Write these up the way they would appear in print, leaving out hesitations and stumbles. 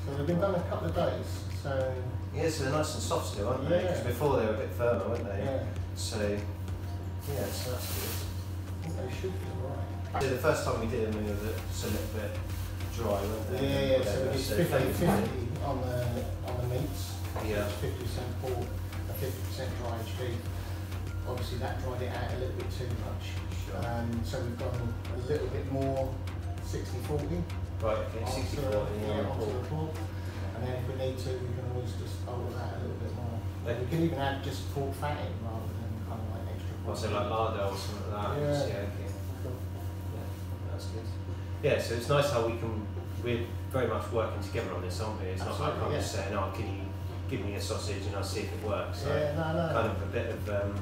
So they've been done a couple of days. So yeah, so they're nice and soft still, aren't they? Because before they were a bit firmer, weren't they? Yeah. So yeah, so that's good. I think they should be alright. So the first time we did them, we were just a little bit dry, weren't they? Yeah. So we did 50-50 on the meats. Yeah. 50% pork, a 50% dry aged beef. Obviously that dried it out a little bit too much. Sure. So we've gone a little bit more 60-40. Right, okay, 60-40 onto the pork. And then if we need to, we can always just alter that a little bit more. Like, we can even add just pork fat in rather than kind of like extra pork. Also like lardo or something like that. Yeah. Yeah, okay. Cool. Yeah, that's good. Yeah, so it's nice how we're very much working together on this, aren't we? It's not like I'm just saying, oh, can you give me a sausage and I'll see if it works. So no. Kind of a bit of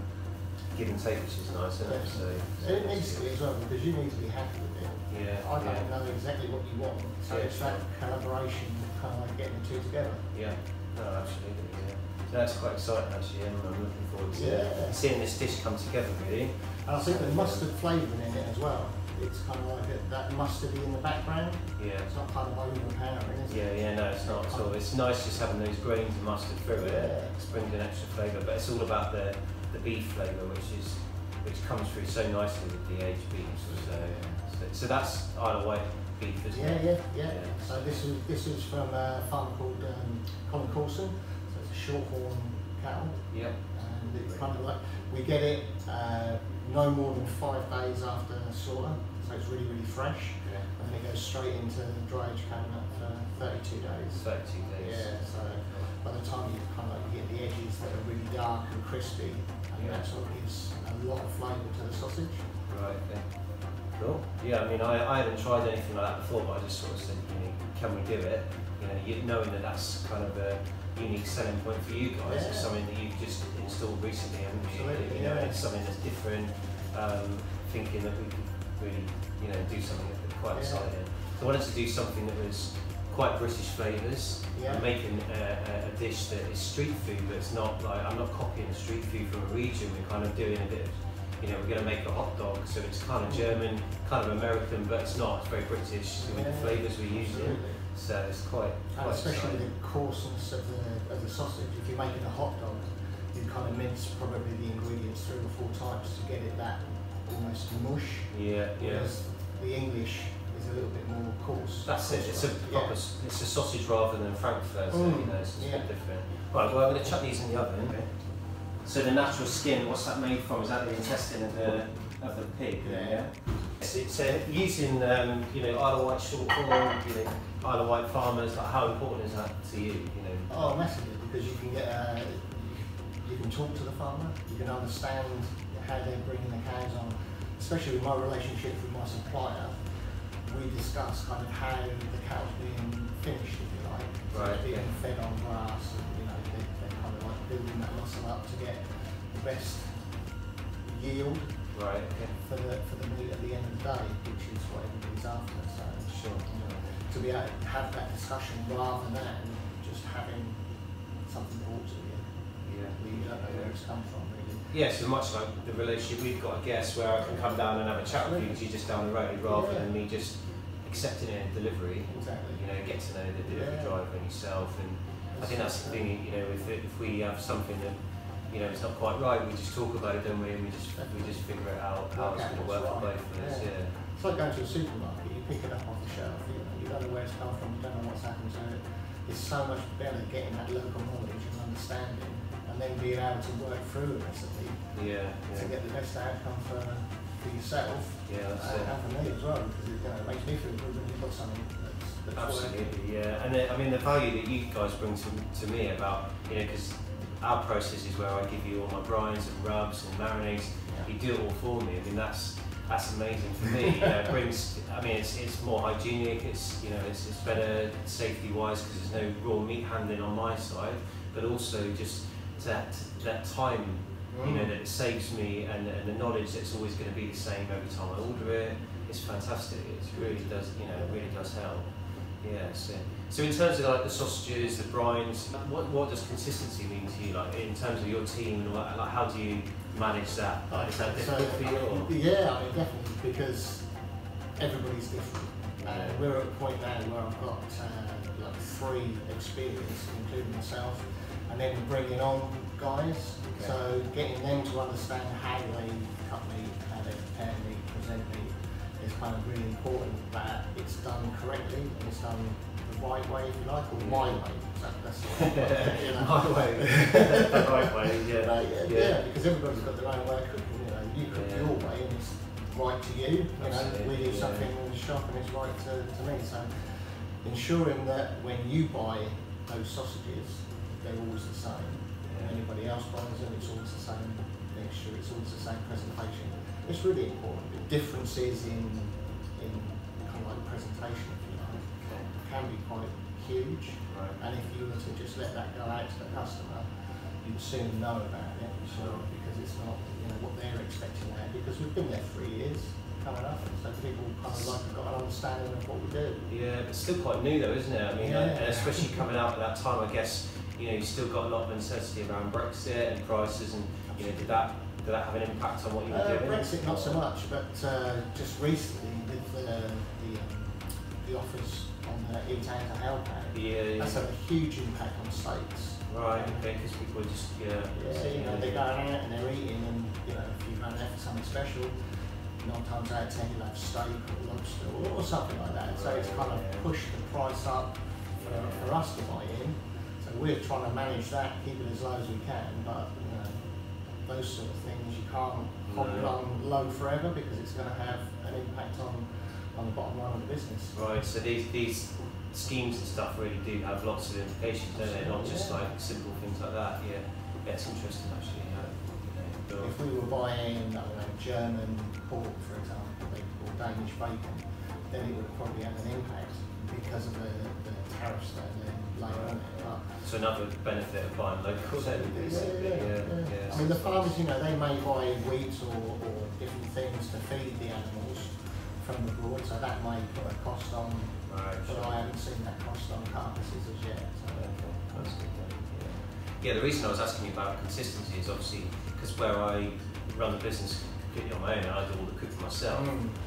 give and take, which is nice, isn't it? So it needs to be as well, because you need to be happy with it. Yeah. I don't know exactly what you want, so it's that collaboration, kind of like getting the two together. Yeah, no, absolutely, yeah. That's quite exciting actually, and I'm looking forward to seeing this dish come together really. And I think the mustard flavouring in it as well, it's kind of like that mustardy in the background. Yeah. It's not kind of overpowering, is it? Yeah, no, it's not at all. It's nice just having those grains of mustard through it. It's bringing an extra flavour, but it's all about the beef flavour, which comes through so nicely with the aged beef. So that's Isle of Wight beef, isn't it? Yeah. So this is from a farm called Colin Coulson. So it's a shorthorn cattle. Yeah. And it's kind of like we get it no more than 5 days after slaughter, so it's really fresh. Yeah. And then it goes straight into dry age cabinet for 32 days. 32 days. Yeah. So by the time you kind of like get the edges that are really dark and crispy, and that sort of gives a lot of flavour to the sausage. Right. Okay. Cool. Yeah, I mean, I haven't tried anything like that before, but I just sort of said, can we do it? Knowing that that's kind of a unique selling point for you guys. It's something that you've just installed recently, haven't you? Absolutely, It's something that's different. Thinking that we could really, do something quite exciting. So I wanted to do something that was quite British flavours. I'm making a dish that is street food, but it's not like I'm not copying a street food from a region. We're kind of doing a bit of. We're going to make a hot dog, so it's kind of German, kind of American, but it's not. It's very British with the flavours we're using. So it's quite especially exciting. the coarseness of the sausage. If you're making a hot dog, you kind of mince probably the ingredients 3 or 4 times to get it that almost mush. Yeah. Whereas the English is a little bit more coarse. That's it. It's a proper. It's a sausage rather than Frankfurt. So, it's a bit different. Right. Well, I'm going to chuck these in the oven. Okay. So the natural skin, what's that made from? Is that the intestine of the pig? Yeah. It's using Isle of Wight shorthorn, Isle of Wight farmers. Like, how important is that to you? Oh, massively, because you can get you can talk to the farmer, you can understand how they're bringing the cows on. Especially with my relationship with my supplier, we discuss kind of how the cow's being finished, if you like. So it's being fed on grass, and they're kind of like building that muscle up to get the best yield for the meat at the end of the day, which is what everybody's after. So to be able to have that discussion rather than just having something brought to you. You don't know where it's come from, really. Yeah, so much like the relationship we've got, I guess, where I can come down and have a chat with you because you're just down the road, rather than me just accepting it in delivery. Exactly. Get to know the delivery driver and yourself, and I think that's the thing. If we have something that it's not quite right, we just talk about it, don't we? And we just figure it out how it's going to work for both of us. Yeah. It's like going to a supermarket. You pick it up off the shelf. You don't know where it's come from. You don't know what's happened to it. It's so much better getting that local knowledge and understanding, and then being able to work through a recipe to get the best outcome for yourself and for me as well, because it makes me feel good when you've got something that's absolutely working. Yeah. And I mean the value that you guys bring to me about because our process is where I give you all my brines and rubs and marinades. You do it all for me. I mean that's amazing for me. It brings. I mean it's more hygienic. It's it's better safety wise because there's no raw meat handling on my side, but also just that time. That it saves me and the knowledge that it's always going to be the same every time I order it. It's fantastic. It really does. It really does help. Yeah. So in terms of like the sausages, the brines, what does consistency mean to you? Like in terms of your team and all that, like how do you manage that? Like, is that difficult for you? Or? Yeah, I mean definitely, because everybody's different. We're at a point now where I've got like free experience, including myself, and then bringing on guys. Okay. So getting them to understand how they cut meat, how they prepare meat, present meat, is kind of really important that it's done correctly and it's done the right way, if you like, or my way. That's the way. You know. My way. The right way, yeah. Yeah, because everybody's got their own way of cooking. You know, you cook your way and it's right to you. You know, we do something in the shop and it's right to me. So ensuring that when you buy those sausages, they're always the same. Anybody else buys them, it's always the same mixture, it's always the same presentation. It's really important. The differences in kind of like presentation, if you like, can be quite huge. Right. And if you were to just let that go out to the customer, you'd soon know about it. Sure. Because it's not, you know, what they're expecting now. Because we've been there 3 years coming up, so people kind of like have got an understanding of what we do. Yeah, but still quite new though, isn't it? I mean, and especially coming out at that time, I guess, you know, you still got a lot of uncertainty around Brexit and prices, and you know, did that have an impact on what you were doing? Brexit, not so much, but just recently with the offers on the Eat Out to Help Out, that's had a huge impact on steaks. Right, okay, because people just, you know, they're going out and they're eating, and you know, if you run out for something special, 9 times out of 10 you'll have steak or lobster or something like that. So it's kind of pushed the price up for us to buy in. So we're trying to manage that, keep it as low as we can, but you know, those sort of things you can't hold it on low forever because it's going to have an impact on the bottom line of the business. Right, so these schemes and stuff really do have lots of implications, don't they? Not just like simple things like that. Yeah, it's interesting actually. If we were buying, I don't know, German pork, for example, or Danish bacon, then it would probably have an impact because of the tariffs that they're laying on it. So another benefit of buying local. I mean, the farmers, you know, they may buy wheat or different things to feed the animals from abroad, so that may put a cost on. Right, but I haven't seen that cost on carcasses as yet. So. That's good. Yeah, the reason I was asking you about consistency is obviously because where I run the business completely on my own and I do all the cooking myself, I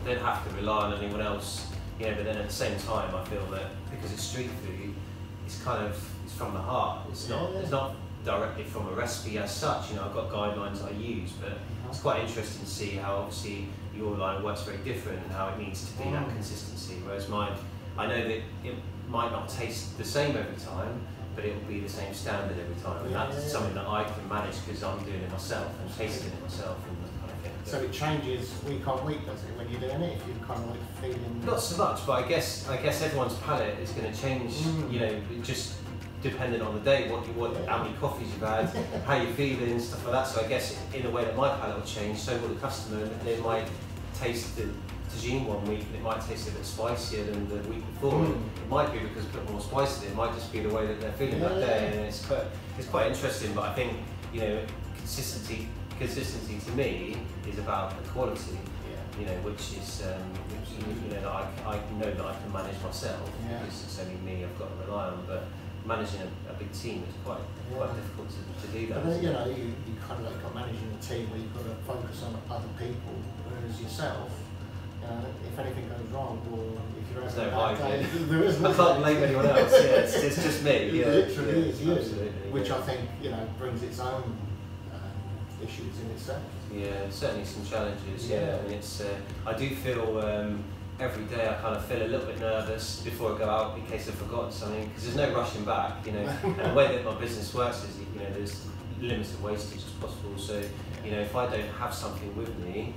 don't have to rely on anyone else, you know, but then at the same time I feel that because it's street food, it's from the heart, it's not directly from a recipe as such, you know, I've got guidelines I use, but it's quite interesting to see how obviously your line works very different and how it needs to be that consistency, whereas mine, I know that it might not taste the same every time, but it will be the same standard every time, and that's something that I can manage because I'm doing it myself and tasting it myself and that kind of thing. So it changes week on week, does it, when you're doing it? If you're kind of like feeling... Not so much, but I guess everyone's palate is going to change, you know, just depending on the day, how many coffees you've had, how you're feeling, stuff like that. So I guess in a way that my palate will change, so will the customer, and they might taste the tagine one week and it might taste a bit spicier than the week before. It might be because it's a bit more spicy, it might just be the way that they're feeling that day, and it's quite interesting. But I think, you know, consistency to me is about the quality, you know, which is you know, that I know that I can manage myself because it's only me I've got to rely on. But managing a big team is quite difficult to do that. But you know, you kind of like got managing a team where you've got to focus on other people, whereas yourself, if anything goes wrong, or if you're having a bad day, there is no. I can't blame anyone else. It's just me. It literally is you, absolutely, which I think, you know, brings its own issues in itself. Yeah, certainly some challenges. I mean, it's I do feel every day I kind of feel a little bit nervous before I go out in case I've forgotten something, because there's no rushing back, you know. And the way that my business works is, you know, there's limited wastage as possible. So, you know, if I don't have something with me,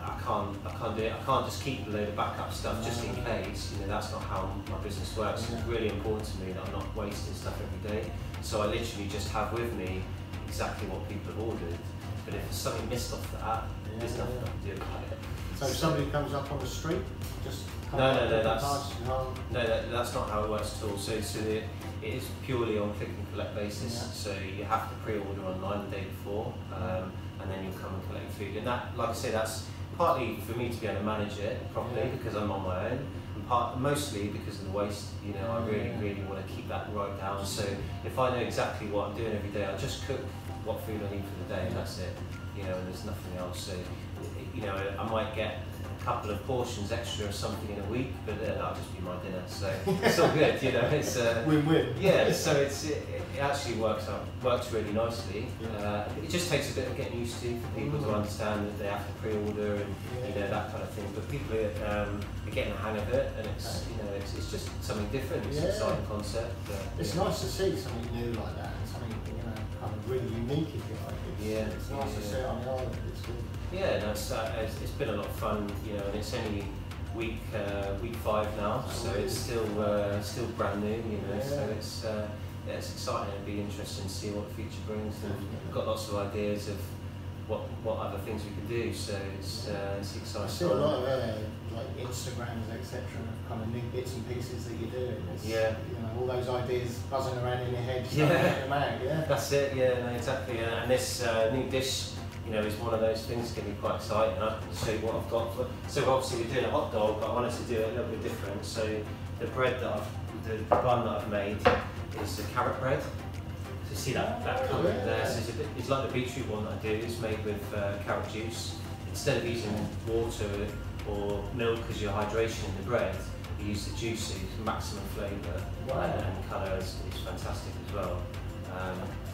I can't do it. I can't just keep a load of backup stuff just in case. You know, that's not how my business works. It's really important to me that I'm not wasting stuff every day. So I literally just have with me exactly what people have ordered. But if there's something missed off that, there's nothing I can do about it. So if somebody comes up on the street, just that's not how it works at all. So it is purely on click and collect basis. So you have to pre-order online the day before, and then you'll come and collect your food. And that, like I say, that's partly for me to be able to manage it properly because I'm on my own, and mostly because of the waste. You know, I really want to keep that right down. So if I know exactly what I'm doing every day, I just cook what food I need for the day, and that's it. You know, and there's nothing else. So, you know, I might get a couple of portions extra or something in a week, but that'll just be my dinner, so it's all good, you know. It's win-win. Yeah, so it actually works really nicely. It just takes a bit of getting used to for people to understand that they have to pre-order and you know, that kind of thing. But people are getting the hang of it, and it's you know it's just something different. It's an exciting concept. It's nice to see something new like that, and something kind of really unique, if you like. It's nice to see it on the island. It's good. Yeah, no, it's been a lot of fun, you know, and it's only week 5 now, so it's still brand new, you know. So it's exciting. It'll be interesting to see what the future brings. And we've got lots of ideas of what other things we can do. So it's exciting. I see a lot of like Instagrams, etc., kind of new bits and pieces that you're doing. You know, all those ideas buzzing around in your head. Just get them out. That's it. Yeah, no, exactly. And this new dish, you know, is one of those things that can be quite exciting. I can show you what I've got. So obviously we're doing a hot dog, but I wanted to do it a little bit different. So the bread the bun that I've made is the carrot bread. So you see that colour there. So it's like the beetroot one that I do. It's made with carrot juice. Instead of using water or milk as your hydration in the bread, you use the juice, so you get maximum flavour and colour is fantastic as well.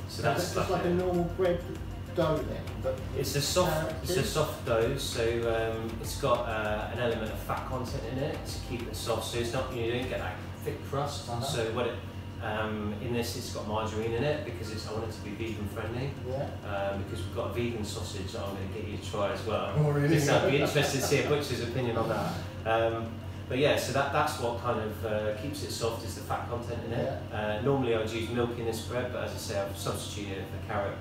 So that's just like a normal bread dough then, but it's a soft dough. So it's got an element of fat content in it to keep it soft. So it's not, you don't get that thick crust. So what it in this, it's got margarine in it because I want it to be vegan friendly. Because we've got a vegan sausage that I'm going to get you to try as well. Oh, really? So I'd be interested to see a butcher's opinion on that. But yeah, so that's what kind of keeps it soft, is the fat content in it. Normally I'd use milk in this bread, but as I say, I've substituted for carrot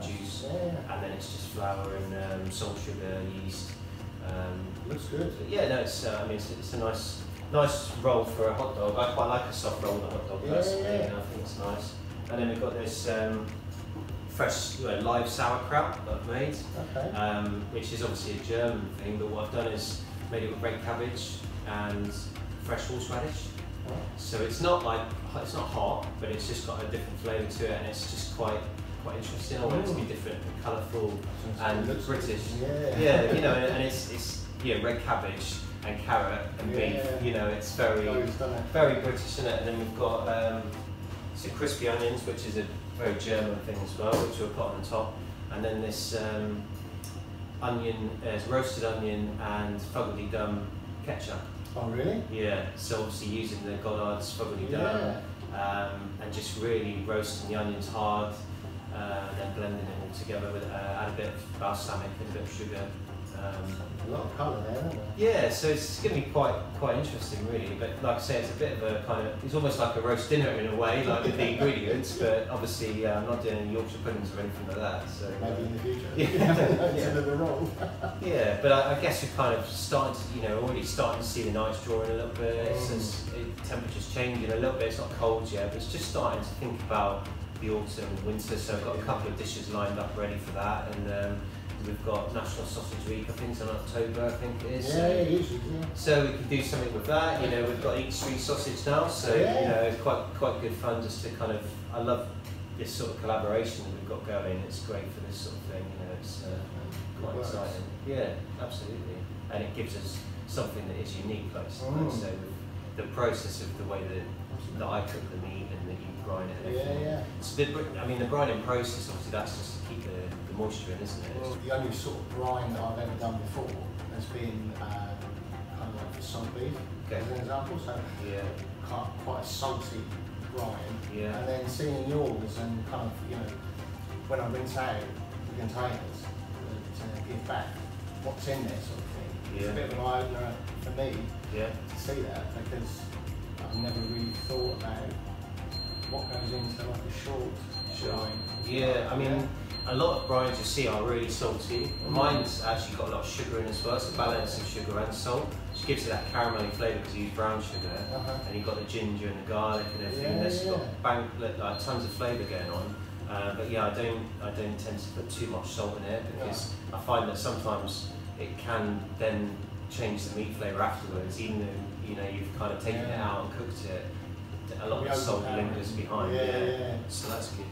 juice, and then it's just flour and salt, sugar, yeast. Looks good. But yeah, no, it's I mean it's a nice roll for a hot dog. I quite like a soft roll on a hot dog personally, and I think it's nice. And then we've got this fresh live sauerkraut that I've made, which is obviously a German thing, but what I've done is made it with red cabbage and fresh horseradish. So it's not hot, but it's just got a different flavour to it, and it's just quite interesting. I want it to be different and colourful and British. Yeah, you know, and it's red cabbage and carrot and beef. You know, it's very British in it. And then we've got some crispy onions, which is a very German thing as well, which we'll put on the top. And then this roasted onion and fuggledy-dum ketchup. Oh really? Yeah. So obviously using the Goddard's fuggledy-dum and just really roasting the onions hard. And then blending it all together with add a bit of balsamic and a bit of sugar. A lot of colour there, isn't there? Yeah, so it's going to be quite interesting, really. But like I say, it's a bit of a kind of, it's almost like a roast dinner in a way, like with the ingredients. But obviously, I'm not doing any Yorkshire puddings or anything like that. So maybe in the future. Another roll. Yeah, but I guess we're kind of starting to, already starting to see the nights drawing a little bit. Temperature's changing a little bit. It's not cold yet, but it's just starting to think about the autumn and winter. So I've got a couple of dishes lined up ready for that, and we've got National Sausage Week, I think it's in October, I think it is. So we can do something with that. We've got Eat Street Sausage now, so it's quite good fun just to kind of, I love this sort of collaboration that we've got going. It's great for this sort of thing, it's quite exciting. Yeah, absolutely. And it gives us something that is unique, like so with the process of the way that I cook the meat and that you brine it and everything. So the brining process, obviously that's just to keep the moisture in, isn't it? Well, the only sort of brine that I've ever done before has been kind of like for salt beef, as an example. So quite a salty brine. And then seeing yours and kind of, when I rinse out the containers to give back what's in there sort of thing. It's a bit of an eye-opener for me to see that, because I've never really thought about what goes into like a short brine. Yeah, I mean, a lot of brines you see are really salty. Mine's actually got a lot of sugar in as well. It's a balance of sugar and salt, which gives it that caramelly flavour because you use brown sugar, and you've got the ginger and the garlic and everything. There's got tons of flavour going on. But yeah, I don't tend to put too much salt in it, because I find that sometimes it can then change the meat flavour afterwards, even though you've kind of taken it out and cooked it. A lot of the salt lingers behind. So that's good.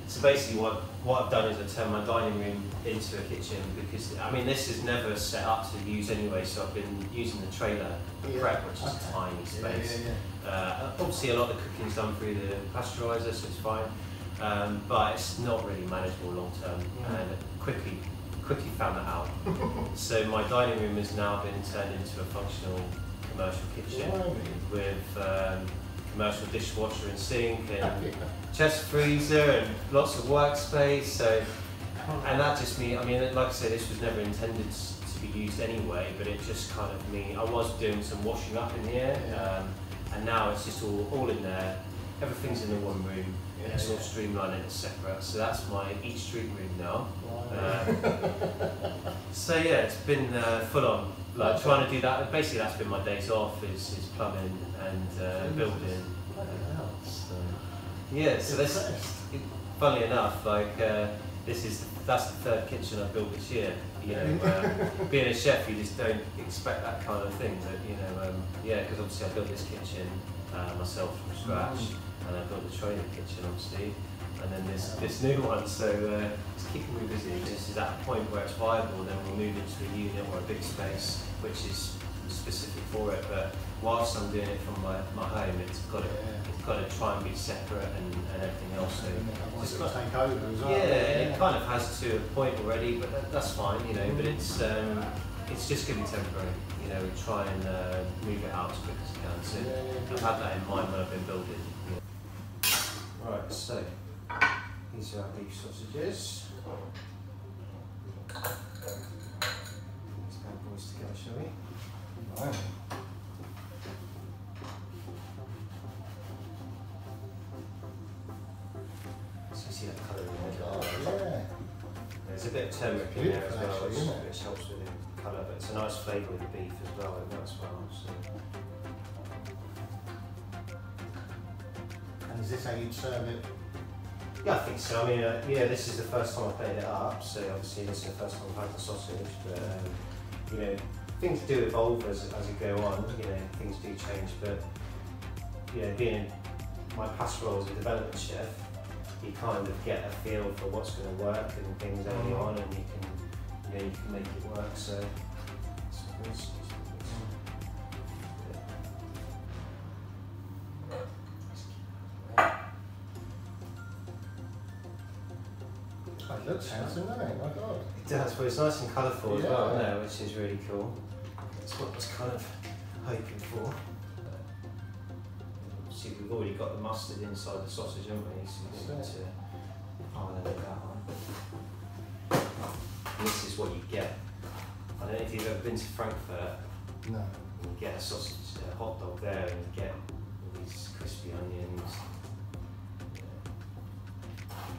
So basically what I've done is I turned my dining room into a kitchen because, I mean, this is never set up to use anyway, so I've been using the trailer prep, which is a tiny space. Obviously a lot of the cooking's done through the pasteuriser, so it's fine, but it's not really manageable long term, and quickly found that out. So my dining room has now been turned into a functional commercial kitchen with commercial dishwasher and sink and chest freezer and lots of workspace. So, and that just means, I mean, like I said, this was never intended to be used anyway, but it just kind of I was doing some washing up in here, and now it's just all in there. Everything's in the one room. It's all streamlined and it's separate. So that's my Eat Street room now. So yeah, it's been full on. Like trying to do that. Basically, that's been my days off. Is plumbing and building. So, yeah. So this, funnily enough, like that's the third kitchen I've built this year. You know, being a chef, you just don't expect that kind of thing. But you know, yeah, because obviously I built this kitchen myself from scratch, and I built the trailer kitchen, obviously, and then this new one. So it's keeping me busy. This is at a point where it's viable, then we'll move into a unit or a big space, which is specific for it. But whilst I'm doing it from my home, it's got to try and be separate and everything else. So it's got to take over as well. Yeah, it kind of has to a point already, but that's fine, you know. But it's just going to be temporary. You know, we try and move it out as quick as we can. So I've had that in mind when I've been building. Right, so these are our beef sausages. These bad boys together, shall we? Right. So you see that colour in there? There's a bit of turmeric in there as well, which helps with the colour, but it's a nice flavour with the beef as well, it works well. So. And is this how you'd serve it? Yeah, I think so. I mean, yeah, this is the first time I've played it up, so obviously this is the first time I've had the sausage, but you know, things do evolve as you go on, you know, things do change, but you know, being my past role as a development chef, you kind of get a feel for what's going to work and things early on, and you can make it work. So it's It looks handsome, doesn't it? My God. It does, but it's nice and colourful as well, isn't it? Which is really cool. That's what I was kind of hoping for. See, we've already got the mustard inside the sausage, haven't we? So we don't need to pile that on. And this is what you get. I don't know if you've ever been to Frankfurt. No. You get a sausage, a hot dog there, and you get all these crispy onions.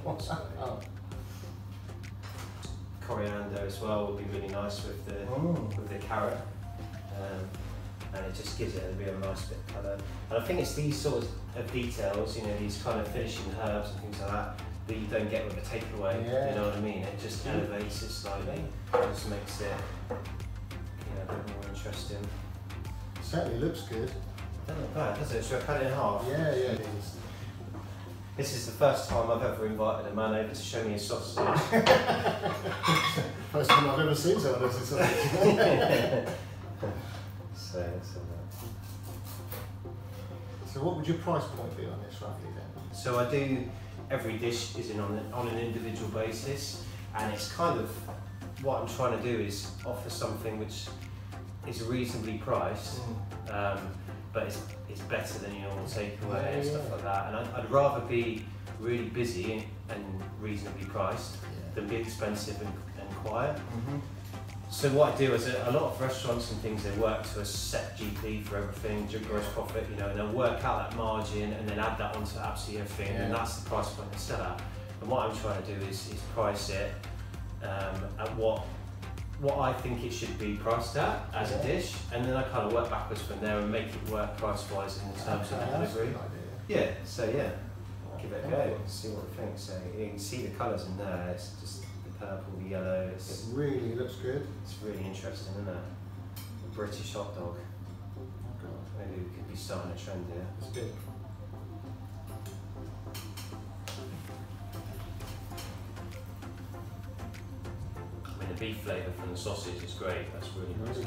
What's that? Oh. Coriander as well would be really nice with the carrot, and it just gives it a real nice bit of colour. And I think it's these sort of details, you know, these kind of finishing herbs and things like that you don't get with a takeaway. You know what I mean? It just elevates it slightly. It just makes it, you know, a bit more interesting. It certainly looks good. Doesn't look bad, does it? Should I cut it in half? Yeah, it is. This is the first time I've ever invited a man over to show me his sausage. First time I've ever seen someone else's sausage. So what would your price point be on this roughly then? So I do, every dish is on an individual basis, and it's kind of, what I'm trying to do is offer something which is reasonably priced, but it's better than your normal takeaway and stuff like that. And I'd rather be really busy and reasonably priced than be expensive and quiet. So what I do is a lot of restaurants and things, they work to a set GP for everything, gross profit, you know, and they'll work out that margin and then add that onto absolutely everything, and that's the price point they sell at. And what I'm trying to do is price it at what I think it should be priced at as a dish, and then I kind of work backwards from there and make it work price-wise in terms of the delivery. Yeah, so give it a go, see what you think. So you can see the colours in there, it's just the purple, the yellow. It really looks good. It's really interesting, isn't it? A British hot dog. Maybe we could be starting a trend here. It's good. the beef flavour from the sausage is great. That's really nice.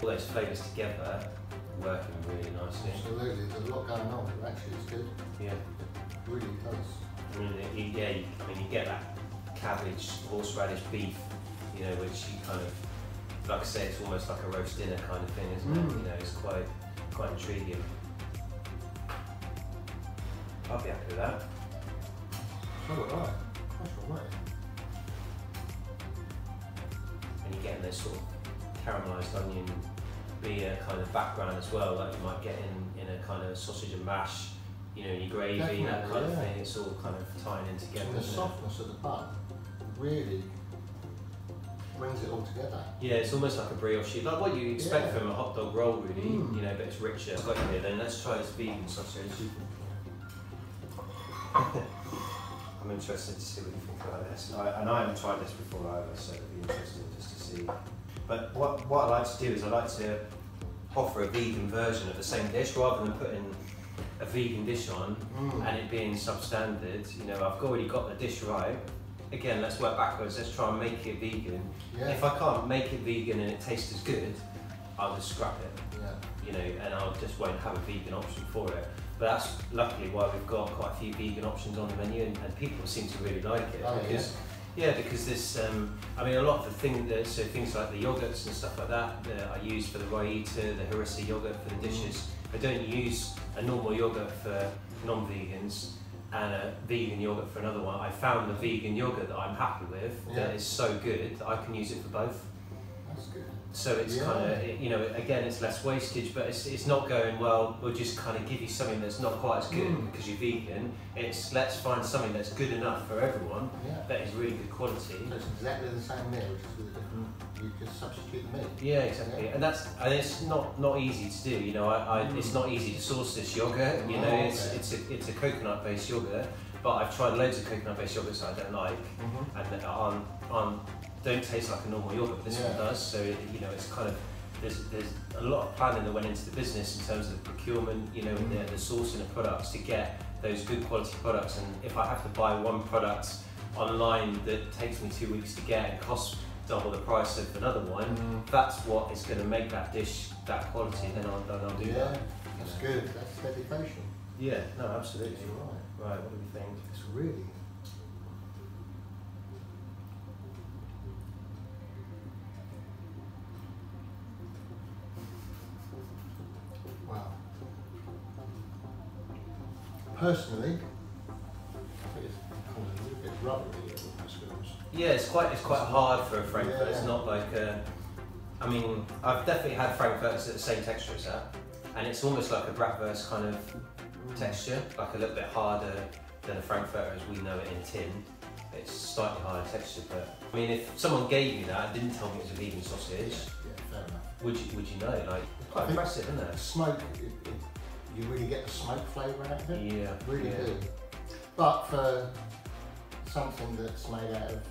All those flavours together working really nicely. Absolutely, there's a lot going on, but actually it's good. Yeah. It really does. I mean, you get that cabbage, horseradish, beef, you know, which you kind of, like I say, it's almost like a roast dinner kind of thing, isn't it? You know, it's quite intriguing. I'll be happy with that. So would I. That's all right. And you're getting this sort of caramelised onion beer kind of background as well, like you might get in a kind of sausage and mash, you know, in your gravy, Definitely, that kind of thing. It's all kind of tying in together. And the softness of the bun really brings it all together. Yeah, it's almost like a brioche, like what you expect from a hot dog roll, really. You know, but it's richer. I've got you here. Then let's try this vegan sausage. I'm interested to see what you think about this. And I haven't tried this before either, so it'd be interesting just to see. But what I like to do is I like to offer a vegan version of the same dish rather than putting a vegan dish on and it being substandard. You know, I've already got the dish right. Again, let's work backwards. Let's try and make it vegan. Yeah. If I can't make it vegan and it tastes as good, I'll just scrap it. Yeah. You know, and I'll just won't have a vegan option for it. But that's luckily why we've got quite a few vegan options on the menu, and people seem to really like it. Oh, because, because this, I mean, a lot of the things like the yogurts and stuff like that I use for the Raita, the harissa yogurt for the dishes. I don't use a normal yogurt for non-vegans and a vegan yogurt for another one. I found a vegan yogurt that I'm happy with that is so good that I can use it for both. That's good. So it's kind of, you know, again, it's less wastage, but it's not going, well, we'll just kind of give you something that's not quite as good because you're vegan. It's let's find something that's good enough for everyone that is really good quality. So it's exactly the same meal, just with a different, you just substitute the meat. Yeah, exactly. And it's not easy to do. You know, it's not easy to source this yogurt. You know, it's a coconut-based yogurt, but I've tried loads of coconut-based yogurts that I don't like, and that don't taste like a normal yogurt, but this one does. So you know, it's kind of there's a lot of planning that went into the business in terms of procurement, you know, and the sourcing of products to get those good quality products. And if I have to buy one product online that takes me 2 weeks to get and costs double the price of another one, that's what is going to make that dish that quality. Then I'll do that. That's good. That's dedication. Yeah, no, absolutely. You're right. Right, what do we think? It's really. Wow. Personally, I think it's a little bit rubbery at most films. Yeah, it's quite hard for a frankfurt. It's not like I mean, I've definitely had frankfurts at the same texture as that, and it's almost like a bratwurst kind of texture, like a little bit harder than a frankfurter as we know it in tin. It's slightly harder texture, but I mean, if someone gave me that and didn't tell me it was a vegan sausage, fair enough. would you know? Like, quite impressive, isn't it? Smoke, you really get the smoke flavour out of it. Yeah, really do. But for something that's made out of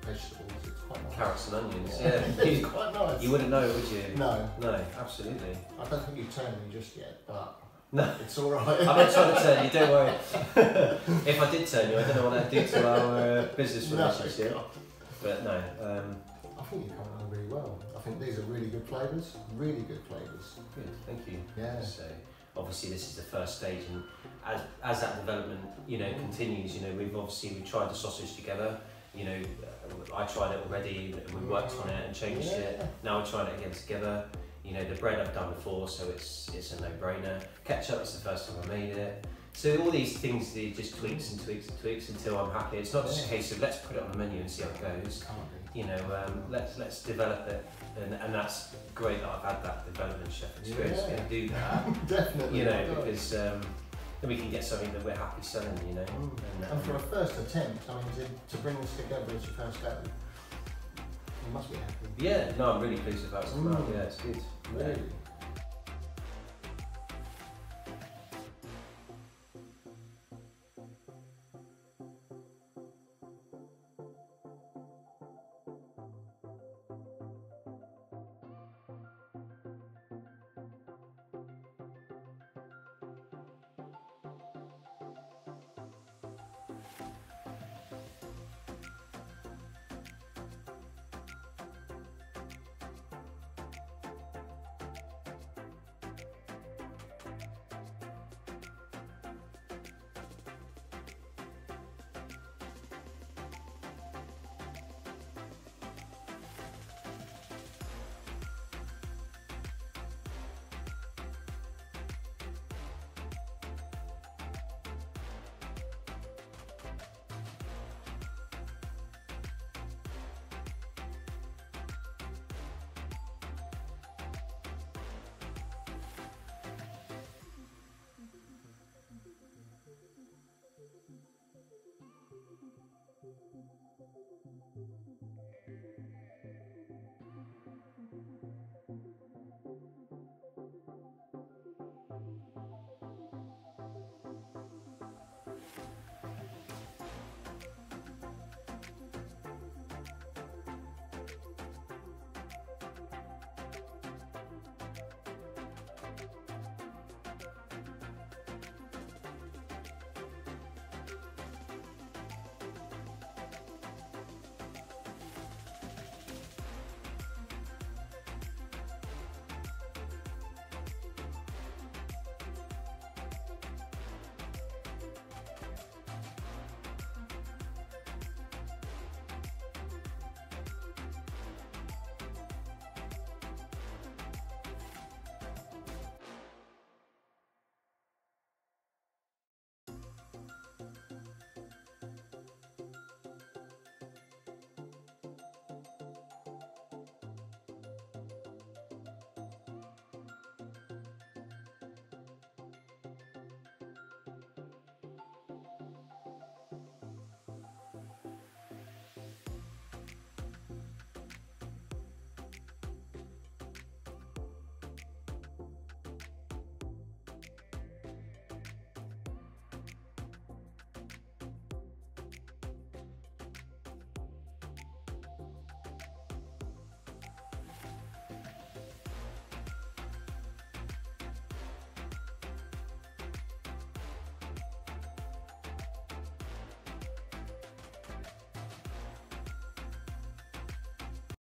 vegetables, it's quite nice. Carrots and onions. It's quite nice. You wouldn't know, would you? No. No, absolutely. I don't think you've turned me just yet, but no, it's all right. I'm not trying to turn you. Don't worry. If I did turn you, I don't know what that'd do to our business relationship. But no. I think you're coming on really well. I think these are really good flavours. Really good flavours. Good, thank you. Yeah. So obviously this is the first stage, and as that development, you know, continues, you know, we tried the sausage together. You know, I tried it already. We worked on it and changed it. Now we're trying it again together. You know, the bread I've done before, so it's a no-brainer. Ketchup is the first time I made it. So all these things, they just tweaks and tweaks and tweaks until I'm happy. It's not just a case of let's put it on the menu and see how it goes. You know, let's develop it, and that's great that I've had that development chef experience to do that. Definitely. You know, because then we can get something that we're happy selling. You know, and for a first attempt, I mean, to bring this together as your first go, you must be happy. Yeah, no, I'm really pleased with how it's come out. Yeah, it's good. Really.